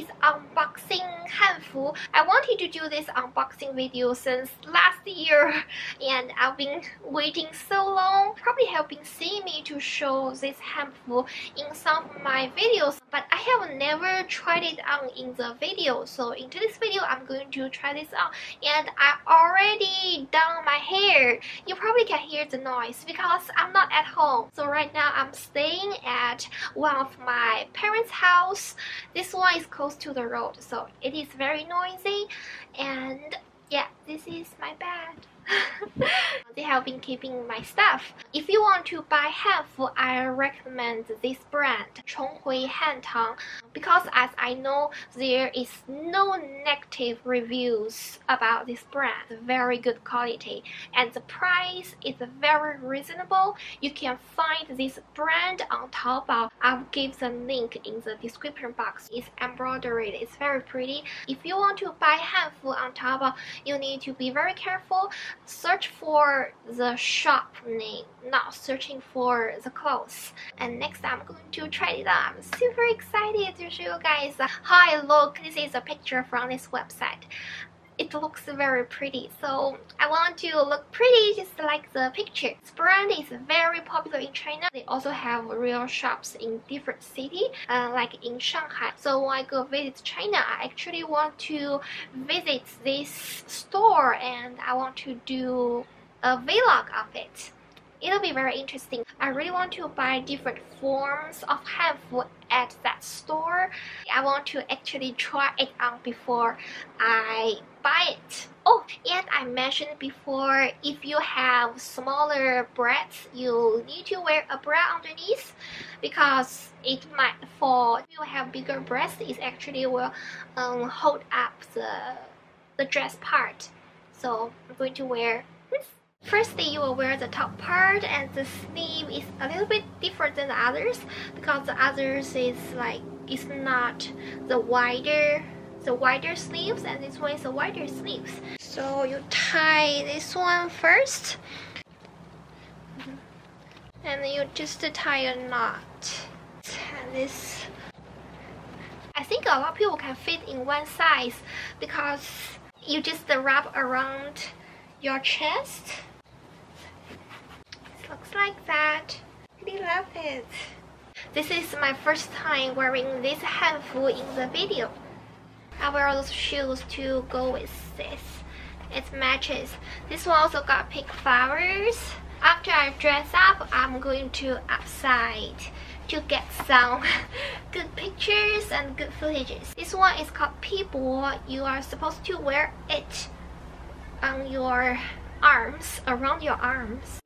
is unboxing Hanfu. I wanted to do this unboxing video since last year and I've been waiting so long. Probably have been seeing me to show this Hanfu in some of my videos, but I have never tried it on in the video. So in today's video I'm going to try this out, and I already done my hair. You probably can hear the noise because I'm not at home. So right now I'm staying at one of my parents' house. This one is close to the road, so it is very noisy, and yeah, this is my bed. They have been keeping my stuff. If you want to buy Hanfu, I recommend this brand,重回汉唐, because as I know there is no negative reviews about this brand. Very good quality and the price is very reasonable. You can find this brand on Taobao. I'll give the link in the description box. It's embroidered, it's very pretty. If you want to buy Hanfu on Taobao, you need to be very careful. Search for the shop name, not searching for the clothes. And next I'm going to try it on. I'm super excited to show you guys how I look. This is a picture from this website. It looks very pretty, so I want to look pretty just like the picture. This brand is very popular in China. They also have real shops in different cities, like in Shanghai. So when I go visit China, I actually want to visit this store and I want to do a vlog of it. It'll be very interesting. I really want to buy different forms of Hanfu at that store. I want to actually try it on before I buy it. Oh, and I mentioned before, if you have smaller breasts, you need to wear a bra underneath because it might fall. If you have bigger breasts, it actually will hold up the dress part. So I'm going to wear this. Firstly, you will wear the top part, and the sleeve is a little bit different than the others because the others is like, it's not the wider sleeves, and this one is the wider sleeves. So you tie this one first, and then you just tie a knot. And this, I think a lot of people can fit in one size because you just wrap around your chest. Looks like that. I really love it. This is my first time wearing this Hanfu in the video. I wear those shoes to go with this. It matches. This one also got pink flowers. After I dress up, I'm going to outside to get some good pictures and good footages. This one is called Pore. You are supposed to wear it on your arms, around your arms.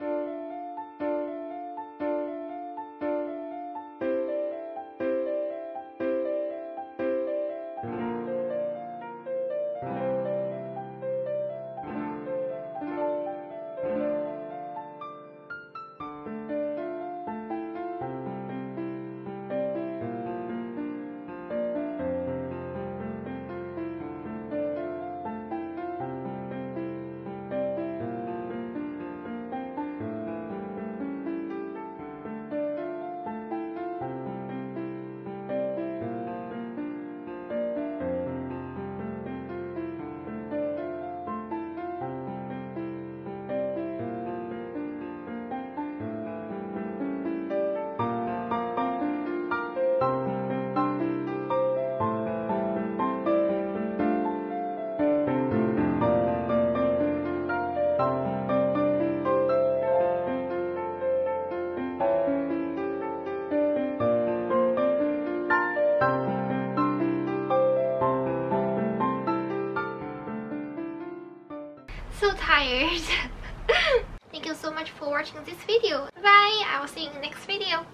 So tired. Thank you so much for watching this video. Bye. I will see you in the next video.